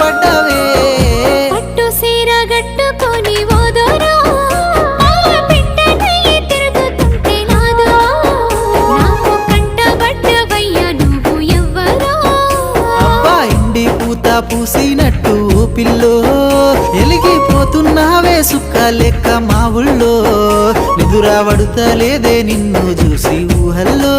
పడ్డవే పట్టు సీర గట్టుకొని ఓదోరా పెట్టనయ్యి తిరుగుతుంటే నాదో నాకు కంటబడ్డవయ్యా నువ్వు ఎవ్వరో అబ్బా ఇండి పూత పూసినట్టు పిల్లో ఎలిగిపోతున్నావే సుక్క లెక్క మా ఊళ్ళో నిదురా పడుతలేదే నిన్ను చూసి ఊహల్లో